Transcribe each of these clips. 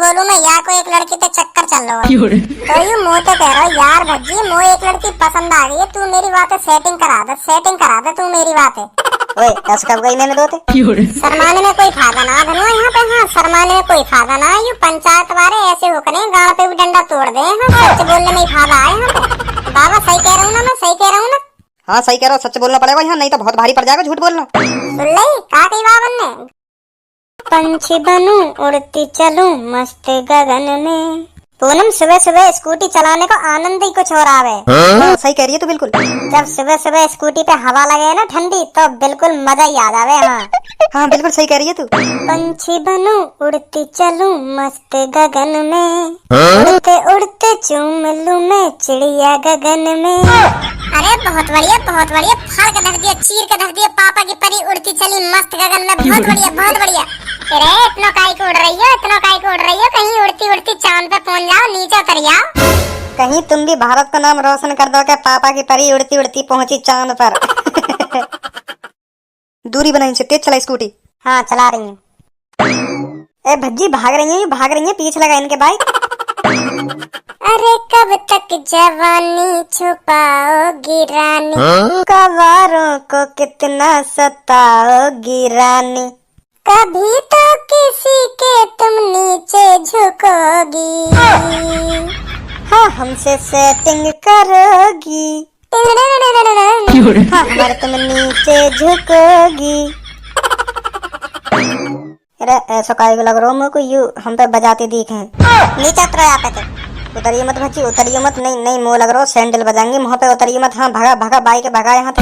बोलूं मैं, या कोई एक लड़की पे चक्कर चल रहा है तो यूं मुंह तो कह रहा हूँ यार भज्जी मोए एक लड़की पसंद आ गई है, तू मेरी बातें सेटिंग करा दे तू मेरी बातें। ओए ऐसा कब गई मैंने दोते शर्माने में कोई फायदा ना धनुआ यहाँ पे, हाँ शर्माने में कोई फायदा ना। यूं पंचायत वाले ऐसे होकर गाँव पे भी डंडा तोड़ दे, हाँ सच बोलने में ही फायदा है यहाँ पे। बाबा सही कह रहा हूँ ना, मैं सही कह रहा हूँ ना? हाँ सही कह रहा हूँ, सच बोलना पड़ेगा यहाँ, नहीं तो बहुत भारी पड़ जाएगा झूठ बोलना। सुन ले कहा कही बाबन ने, पंछी बनूं उड़ती चलूं मस्त गगन में। पूनम सुबह सुबह स्कूटी चलाने को आनंद ही कुछ और आवे। हाँ, सही कह रही है तू बिल्कुल। जब सुबह सुबह स्कूटी पे हवा लगे ना ठंडी तो बिल्कुल मजा ही आ जावे। हाँ हाँ बिल्कुल सही कह रही है तू। पंछी बनूं उड़ती चलूं मस्त गगन में, उड़ते उड़ते चूम लूं मैं चिड़िया गगन में। अरे बहुत बढ़िया फाड़ के धर दिया, चीर के धर दिया, पापा की परी उड़ती चली मस्त गगन में। बहुत बढ़िया। अरे इतना काहे को उड़ रही हो, कहीं उड़ती उड़ती चांद पे पहुंच जाओ, नीचे उतर जाओ। कहीं तुम भी भारत का नाम रोशन कर दो क्या, पापा की परी उड़ती उड़ती पहुंची चांद पर। दूरी बनाई से तेज चला स्कूटी। हाँ चला रही हूँ। ए भज्जी भाग रही है, पीछे लगा इनके बाइक। अरे कब तक जवानी छुपाओगी रानी, कवारों को कितना सताओगी रानी, कभी तो किसी के तुम नीचे झुकोगी, हाँ हमसे सेटिंग करोगी, हाँ हमारे तुम नीचे झुकोगी। अरे ऐसा काहे को लग रहा हो को, यू हम पे बजाते दिखे हैं। नीचे उतरो यहाँ पे तुम। उतरिए मत भच्ची, उतरिए मत। नहीं मुँह लग रहा हो सैंडल बजाएंगे मुँह पे, उतरिए मत। हाँ भगा बाइक भगा यहाँ तक।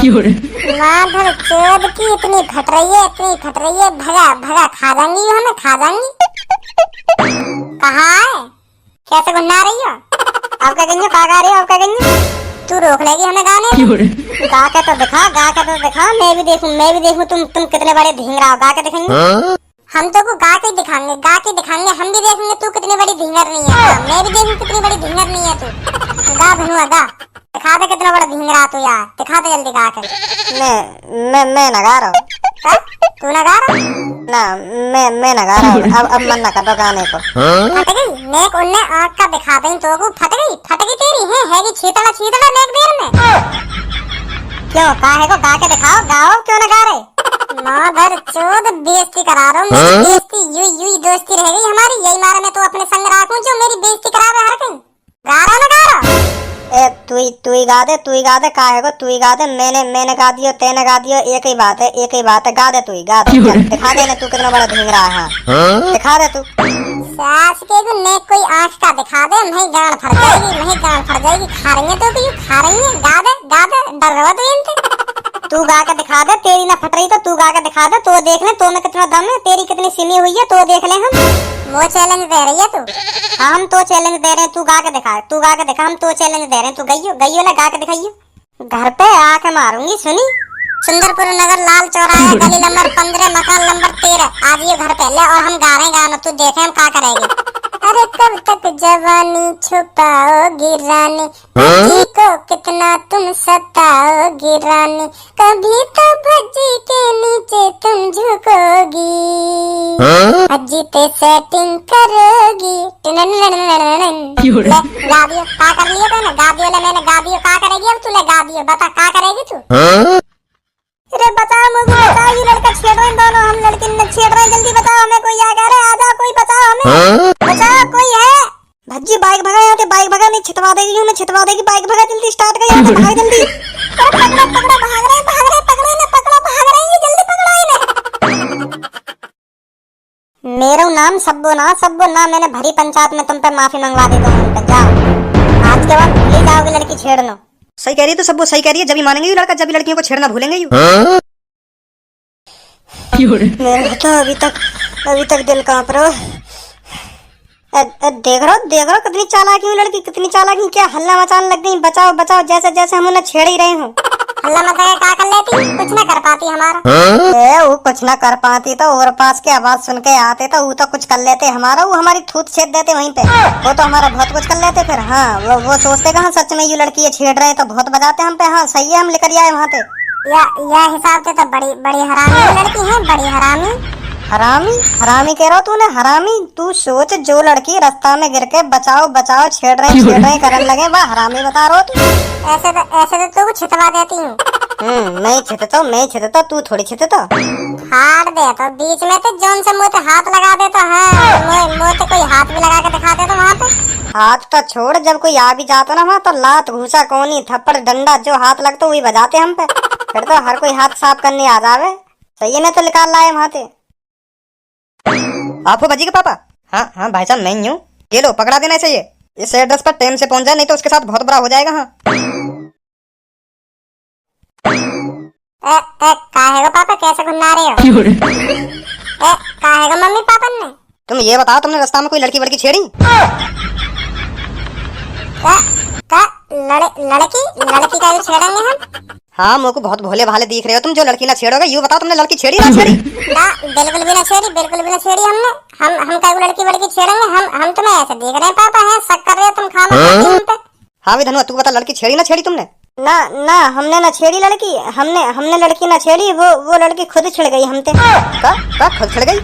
माधर चोद की इतनी फट रही है, भगा खा जाएंगी हमें, खा जाएंगी। कहाँ है, कैसे गुन्ना रही हो? आप क्या कहेंगे, कहाँ गा रही हो, आप क्या कहेंगे? तू रोक लेगी हमें गाने? गा के तो दिखा, मैं भी देखूं तुम कितने बड़े धींगरा हो। गा के दिखेंगे हम तो को गा के दिखाएंगे, हम भी देखेंगे तू कितनी बड़ी ढींगर नहीं है। मैं भी देखूं कितनी बड़ी ढींगर नहीं है तू। गा धनुआ गा, दिखा दे कितना बड़ा ढींगरा तू यार, दिखा दे जल्दी गा के। मैं ना गा रहा हूँ। तू ना गा रहा? ना मैं ना गा रहा हूँ। अब मन ना कर दो गाने को। फट गई नेक उनने आँख का दिखा दें तो को फट गई तेरी है कि छीतला नेक देर में। क्यों काहे को गा के दिखाओ, गाओ क्यों ना गा रहे? माधर चोद बेइज्जती करा रहा हूँ, मेरी बेइज्जती यू दोस्ती रह गई हमारी, यही मारा मैं तो अपने संग रखूं जो मेरी बेइज्जती करावे हर कहीं। गा रहा ए तू ही गा दे काहे को, तू ही गा दे। मैंने गा दियो, तेने गा दियो, एक ही बात है। गा दे तू ही, गा दे। दिखा दे ना तू कितना बड़ा ढींगरा है। दिखा दे तू। सास के को नेक कोई आँख का दिखा दे, नहीं गान फट जाएगी, खा रही है तो क्यों खा रही है? गा दे डर रहा तू इनसे। तू गा के दिखा दे, तेरी ना फट रही तो तू गा के दिखा दे, तो देख ले तो में कितना दम है, तेरी कितनी सिमी हुई है तो देख ले हम। वो चैलेंज दे रही है तू? हाँ हम तो चैलेंज दे रहे हैं, तू गा के दिखा, हम तो चैलेंज दे रहे हैं। तू गइयो ना गा के दिखाइयो। घर पे आके मारूंगी सुनी। सुंदरपुर नगर लाल चौराहा गली नंबर 15 मकान नंबर 13 आज ये घर पहले और हम गा रहे हैं गाना, तू देखे हम क्या करेंगे। अरे कब तक जवानी छुपाओगी रानी, भज्जी को कितना तुम सताओगी रानी, कभी तो भज्जी के नीचे तुम झुकोगी, भज्जी पे सेटिंग करोगी। गा दियो का कर लिया तूने, गा दियो ले मैंने, गा दियो का करेगी अब तू, ले गा दियो बता का करेगी तू। अरे बताओ मुझे, बताओ ये लड़का छेड़ रहे हैं दोनों, हम लड़की न छेड़ रहे हैं, जल्दी बताओ हमें, कोई आ गया है, आजा कोई बचाओ हमें, बचाओ कोई है। भज्जी बाइक भगा यहाँ से, बाइक भगा, नहीं छिटवा देगी हमें, छिटवा देगी, बाइक भगा जल्दी, स्टार्ट कर यहाँ से, भाग जल्दी। पकड़ो भाग रहे हैं ये, जल्दी पकड़ो इन्हें। मेरा नाम सब्बो ना, मैंने भरी पंचायत में तुम पे माफी मंगवा दी, 2 मिनट जाओ, आज के बाद भूल जाओगे लड़की छेड़ना। सही कह रही है तो सब्बो सही कह रही है, जब ही मानेंगे ये लड़का, जब भी लड़कियों को छेड़ना भूलेंगे यू। मेरा तो अभी तक दिल कांप रहा है। देख रहा कितनी चालाक है लड़की, कितनी चालाक है, क्या हल्ला मचाने लग गई, बचाओ जैसे हम उन्हें छेड़ ही रहे हो। हल्ला मचाया क्या कर लेती, कुछ ना कर पाती हमारा। वो कुछ ना कर पाती तो और पास की आवाज सुन के आते तो वो तो कुछ कर लेते हमारा, वो हमारी थूत छेद देते वहीं पे, वो तो हमारा बहुत कुछ कर लेते फिर। हाँ वो सोचते कहाँ सच में ये लड़की ये छेड़ रहे तो बहुत बजाते हम पे। हाँ सही है, हम लेकर आए वहाँ पे। या हिसाब से तो बड़ी हरामी लड़की है, बड़ी हरामी। हरामी हरामी कह रहा तूने, हरामी। तू सोच, जो लड़की रास्ता में गिर के बचाओ बचाओ छेड़ रहे करने लगे, वह हरामी बता रहा तू। ऐसे तो छितवा देती हूँ। मैं छितता तू थोड़ी छितता। हार दे तो बीच में तो जोन से मुँह पे हाथ लगा दे तो है, मुँह पे कोई हाथ भी लगा के दिखा दे तो वहाँ पे। हाथ तो छोड़, जब कोई आ भी जाता ना वहाँ तो लात घूसा कोनी थप्पड़ डंडा जो हाथ लगता वही बजाते हम पे। फिर तो हर कोई हाथ साफ करने आ जावे। सही है, तो निकाल लाए वहाँ से। आप हो भज्जी के पापा? हाँ हाँ भाई साहब मैं ही हूँ। ये लो पकड़ा देना चाहिए, इस एड्रेस पर टाइम से पहुंच जाए, नहीं तो उसके साथ बहुत बुरा हो जाएगा। हाँ काहे गो पापा कैसे घुमा रहे हो? काहे गो मम्मी पापा ने? तुम ये बताओ, तुमने रास्ता में कोई लड़की वड़की छेड़ी? लड़की का भी छेड़ेंगे हम? हाँ मुझको बहुत भोले भाले दिख रहे हो तुम, जो लड़की ना छेड़ोगे। यूँ बताओ तुमने लड़की छेड़ी ना छेड़ी? ना बिल्कुल भी ना छेड़ी, बिल्कुल भी ना छेड़ी हमने। हम कई लड़की वड़की छेड़ेंगे? हम तुम्हें ऐसे देख रहे हैं पापा, है शक कर रहे हो तुम खाना हम पे। हाँ भी धनुआ तू बता, लड़की छेड़ी ना छेड़ी तुमने? ना हमने ना छेड़ी लड़की, हमने लड़की ना छेड़ी, वो लड़की खुद छिड़ गई हमसे। का खुद छिड़ गई?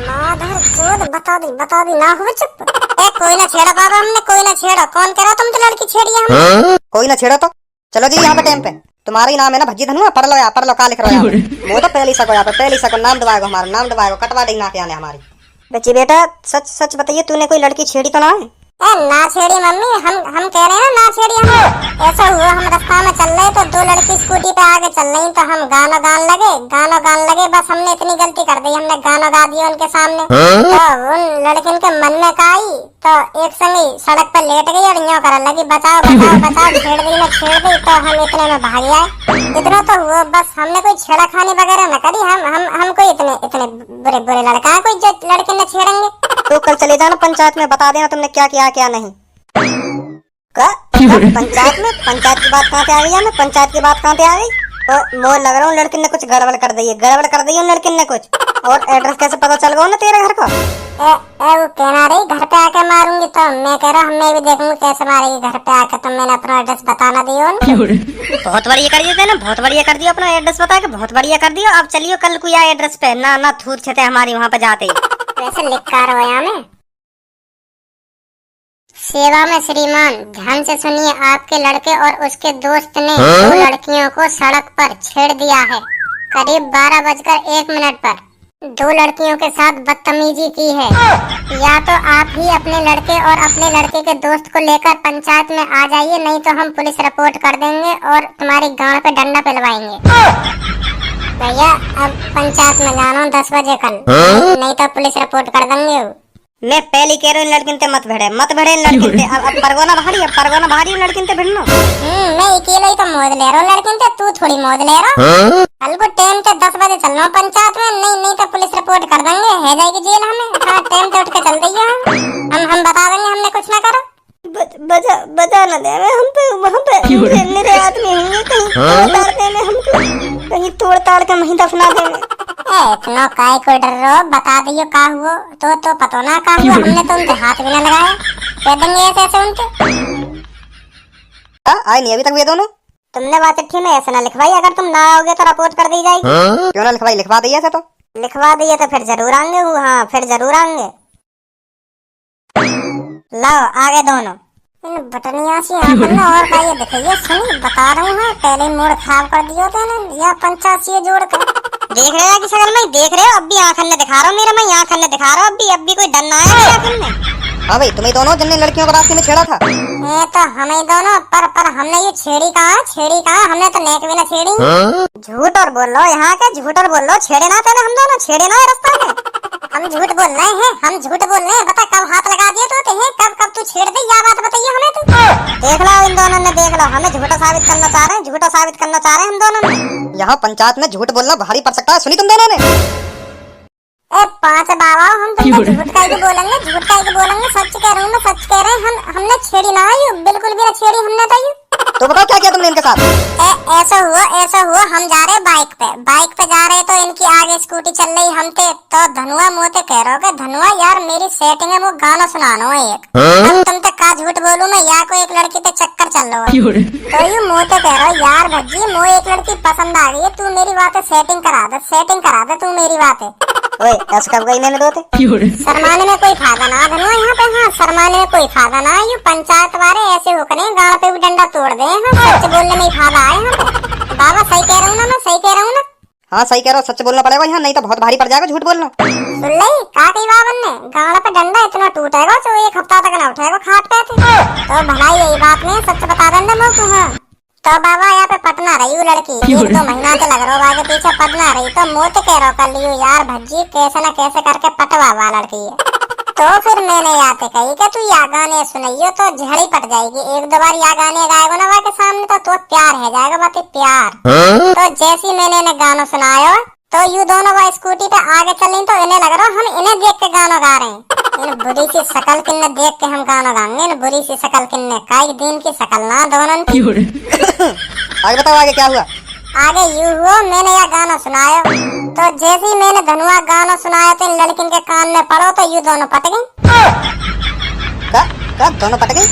माधर चोद बता दी ना हुए चुप। कोई ना छेड़ा पापा हमने, कोई ना छेड़ा। कौन कह रहा तुम तो लड़की छेड़ी है हमने? कोई ना छेड़ो तो चलो जी यहाँ पे टाइम पे। तुम्हारा ही नाम है ना भज्जी धनुआ? पढ़ लो यार, पढ़ लो, का लिख रहे हो? वो तो पहली सको यहाँ पे, पहली सको नाम दबाएगो, हमारा नाम दबाएगो, कटवा देगी ना के आने हमारी। बच्ची बेटा सच बताइए, तूने कोई लड़की छेड़ी तो ना है? ना छेड़ी मम्मी, हम कह रहे हैं ना छेड़ी हम। ऐसा हुआ हम रास्ता में चल रहे तो दो लड़की स्कूटी पे आगे चल रही, तो हम गाना गान लगे। बस हमने इतनी गलती कर दी, हमने गाना गा दिया उनके सामने। तो उन लड़किन के मन में का आई तो एक संगी सड़क पर लेट गई और यूं करने लगी बचाओ छेड़ दी। तो हम इतने में भाग आए। इतना तो हुआ, बस हमने कोई छेड़ा खानी वगैरह न करी। हम कोई इतने बुरे लड़का है कोई जो लड़के न छेड़ेंगे। तो कल चले जाना पंचायत में, बता देना तुमने क्या किया क्या नहीं। पंचायत की बात कहाँ पे आ गई? मैं पंचायत की बात कहाँ पे आ गई? तो मोर लग रहा हूँ लड़की ने कुछ गड़बड़ कर दी है लड़की ने कुछ। और एड्रेस कैसे पता चल गया ना तेरे घर का? वो कहना रही घर पे आके मारूंगी, तो मैं कह रहा हूँ मैं भी देखूंगी कैसे मारेगी घर पे आके। तो मैंने अपना एड्रेस बताना दिया। बहुत बढ़िया कर दिया ना, बहुत बढ़िया कर दिया, अपना एड्रेस बता के बहुत बढ़िया कर दिया। अब चलियो कल को या एड्रेस पे ना थूर छते हमारी वहाँ पे जाते। वैसे लिख कर रोया में सेवा में श्रीमान, ध्यान से सुनिए। आपके लड़के और उसके दोस्त ने दो लड़कियों को सड़क पर छेड़ दिया है। करीब 12:01 पर दो लड़कियों के साथ बदतमीजी की है। या तो आप ही अपने लड़के और अपने लड़के के दोस्त को लेकर पंचायत में आ जाइए, नहीं तो हम पुलिस रिपोर्ट कर देंगे और तुम्हारी गांड पे डंडा पिलवाएंगे। भैया अब पंचायत में जाना 10 बजे कल, नहीं तो पुलिस रिपोर्ट कर देंगे। मैं पहले कह रहा हूँ लड़किन ते मत भिड़े लड़किन ते। अब परगोना भारी लड़किन ते भिड़ना। मैं अकेले ही तो मौज ले रहा हूँ लड़किन ते, तू थोड़ी मौज ले रहा। कल को टाइम से 10 बजे चलना पंचायत में, नहीं तो पुलिस रिपोर्ट कर देंगे, है जाएगी जेल हमें। हाँ टाइम से उठ के चल रही है, हम बता देंगे हमने कुछ ना करा। बजा न दे हम पे, वहाँ पे मेरे आदमी होंगे, कहीं तोड़ ताड़ के वहीं दफना देंगे। इतना काय को डर रहो, बता दियो का हुआ तो पता ना का हुआ। हमने तो उनके हाथ भी ना लगाया, कह देंगे ऐसे उनके। आए नहीं अभी तक वे दोनों? तुमने बात चिट्ठी में ऐसे ना लिखवाई, अगर तुम ना आओगे तो रिपोर्ट कर दी जाएगी। क्यों ना लिखवाई? लिखवा दिया तो लिखवा दिए तो फिर जरूर आएंगे। हाँ फिर जरूर आएंगे। लाओ आगे दोनों। इन बटनिया सी आंखों और का ये देखिए, सुनी बता रहा हूँ, पहले मूड खराब कर दिया था ना या पंचायत से जोड़ कर। देख रहे हो कि शक्ल में देख रहे हो? अब भी आंखन ने दिखा रहा हूँ मेरा, मैं आंखन ने दिखा रहा हूँ। अब भी कोई डर ना आया आंखन में। हाँ भाई तुम्हें दोनों जिनने लड़कियों को रास्ते में छेड़ा था? ये तो हमें दोनों, पर हमने ये छेड़ी कहा, हमने तो नेक भी ना छेड़ी। झूठ और बोल लो, यहाँ के झूठ और बोल लो। छेड़े ना तेने हम दोनों, छेड़े ना रास्ता में। हम झूठ बोल रहे हैं, बता कब हाथ लगा दिए तो हैं, कब तू छेड़ दी, या बात बताइए हमें तू। देख लो इन दोनों ने, देख लो हमें झूठा साबित करना चाह रहे हैं हम दोनों ने। यहाँ पंचायत में झूठ बोलना भारी पड़ सकता है, सुनी तुम दोनों ने? पांच बाबा हम तुमको झूठ का ही बोलेंगे, सच कह रहा हूँ मैं, सच कह रहे हैं। हमने छेड़ी ना आई, बिल्कुल भी ना छेड़ी हमने तो। तो बताओ क्या किया तुमने इनके साथ? ऐसा हुआ हम जा रहे बाइक पे जा रहे, तो इनकी आगे स्कूटी चल रही हमते, तो धनुआ मोते कह रहा हो धनुआ यार मेरी सेटिंग है, वो गाना सुनाना है एक। अब तुम तक का झूठ बोलूं मैं, या कोई एक लड़की पे चक्कर चल रहा है, तो यू मोते कह रहा हो यार भज्जी मो एक लड़की पसंद आ गई है, तू मेरी बातें सेटिंग करा दे तू मेरी बातें। ओए ऐसे कब गई मैंने दोते? शर्माने में कोई फायदा ना धनुआ यहाँ पे। हाँ शर्माने में कोई फायदा ना। ये पंचायत वाले ऐसे हो करे गाँव पे भी डंडा तोड़ दे। हाँ सच बोलने में ही फायदा है यहाँ पे। बाबा सही कह रहा हूँ ना मैं, सही कह रहा हूँ ना? हाँ सही कह रहा हूँ, सच बोलना पड़ेगा यहाँ, नहीं तो बहुत भारी पड़ जाएगा झूठ बोलना। सुन ली का कही बावन ने, गाँव पे डंडा इतना टूटेगा जो 1 हफ्ता तक ना उठेगा खाट पे थे। तो भलाई यही बात नहीं, सच बता देंगे मुँह को। हाँ तो बाबा यहाँ पे पटना रही वो लड़की 1-2 महीना से लग रहा आगे पीछे पटना रही। तो मुँह तो कह रहा कर लियो यार भज्जी कैसे न कैसे करके पटवा लड़की है। तो फिर मैंने याते कही कि तू या गाने सुनाइयो तो झड़ी पट जाएगी। 1-2 बार या गाने गाएगा ना वहाँ के सामने तो प्यार है जाएगा बात प्यार। तो जैसी मैंने इन्हें गाना सुनायो तो यू दोनों वो स्कूटी पे आगे चली तो इन्हें लग रहा हम इन्हें देख के गाना गा रहे हैं। इन बुरी सी शकल किन्ने देख के हम गाना गाएंगे। इन बुरी सी शकल किन्ने काई दिन की शकल ना दोनों की। आगे बताओ आगे क्या हुआ? आगे यू हुआ मैंने यह गाना सुनाया तो जैसे ही मैंने धनुआ गाना सुनाया तो इन लड़किन के कान में पड़ो तो यू दोनों पट गई। का दोनों पट गई?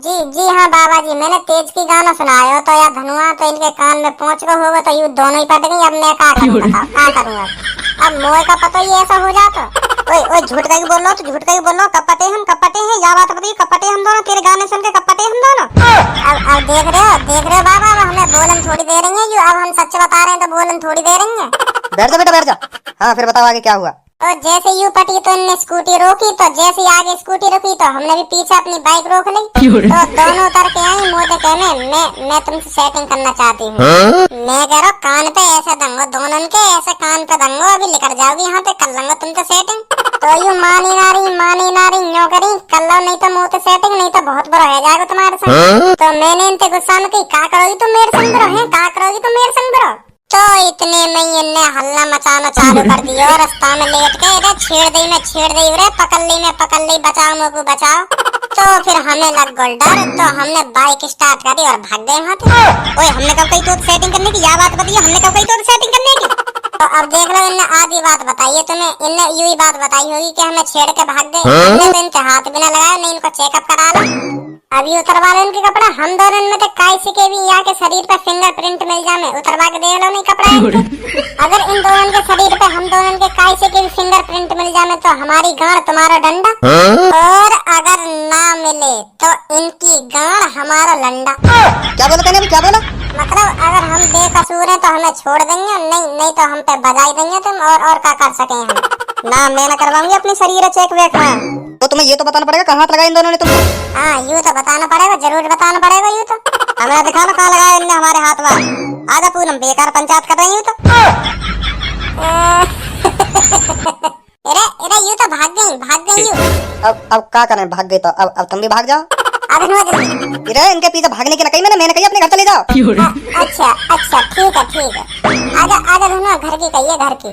जी हाँ बाबा जी, मैंने तेज की गाना सुनाया तो या धनुआ तो इनके कान में पहुंच गए होगा तो यू दोनों ही पट गई। अब मैं क्या करूँ बताओ, क्या करूँगा? अब मोए का पता ही ऐसा हो जाता। ओए झूठ का बोल रहा तू, झूठ का बोल रहा। कपटे हैं या बात बताइए, कपटे हम दोनों, तेरे गाने सुन के कपटे हम दोनों। अब देख रहे हो बाबा, अब हमें बोलन थोड़ी दे रही है। अब हम सच बता रहे हैं तो बोलन थोड़ी दे रही है। बैठ जा बेटा बैठ जा। हाँ फिर बताओ आगे क्या हुआ? तो जैसे यू पटी तो इनने स्कूटी रोकी तो जैसे ही आगे स्कूटी रुकी तो हमने भी पीछे अपनी बाइक रोक ली। तो दोनों उतर के आई मोटे कहने मैं तुमसे सेटिंग करना चाहती हूँ। मैं कह रहा कान पे ऐसे दंगो दोनों के, ऐसे कान पे दंगो अभी निकल जाओगी यहाँ पे, कर लूंगा तुमसे सेटिंग। तो यू मानी नारी न्यो करी कर लो, नहीं तो मुँह से सेटिंग, नहीं तो बहुत बुरा हो जाएगा तुम्हारे संग। तो मैंने इनसे गुस्सा में कही का करोगी तुम मेरे संग ब्रो है, का करोगी तुम मेरे संग ब्रो? तो इतने में इनने हल्ला मचाना चालू कर दिया। रास्ता में लेट के इधर छेड़ दी रे पकड़ ली बचाओ मुझको बचाओ। तो फिर हमें लग गोल डर तो हमने बाइक स्टार्ट करी और भाग गए वहाँ से। ओए हमने कब कही तो सेटिंग करने की, या बात बताइए हमने कब कही तो सेटिंग करने की? तो अब देख लो इनने आधी बात बताई है तुम्हें। इनने यू ही बात बताई होगी कि हमें छेड़ के भाग गए। हमने तो इनके हाथ भी ना लगाया, नहीं इनको चेकअप करा लो। अभी उतरवा लो इनके कपड़ा। हम दोनों में तो काई के भी यहाँ के शरीर पे फिंगरप्रिंट मिल जाए, उतरवा के देख लो नहीं कपड़ा इनके। अगर इन दोनों के शरीर पे हम दोनों के काई के भी फिंगरप्रिंट मिल जाए तो हमारी गांड तुम्हारा डंडा, और अगर ना मिले तो इनकी गांड हमारा लंडा। क्या बोला तूने? क्या बोला? मतलब अगर हम बेकसूर हैं तो हमें छोड़ देंगे, नहीं तो हम पे बजाई देंगे तुम, और क्या कर सके हम ना। मैं ना करवाऊंगी अपनी शरीर चेक वेक में। तो तुम्हें ये तो बताना पड़ेगा कहाँ हाथ लगाया इन दोनों ने तुमको? हाँ यूँ तो बताना पड़ेगा, जरूर बताना पड़ेगा। यूँ तो हमें दिखाना कहाँ लगाया इनने हमारे हाथ में। आजा पूनम बेकार पंचायत कर रही हूँ तो। अरे यूँ तो भाग गई यूँ। अब क्या करें? भाग गए तो अब तुम भी भाग जाओ। अब जल्दी। अरे इनके पीछे भागने की न कही मैंने कही अपने घर चले जाओ। अच्छा ठीक है। आजा धनुआ घर की कहिए, घर की।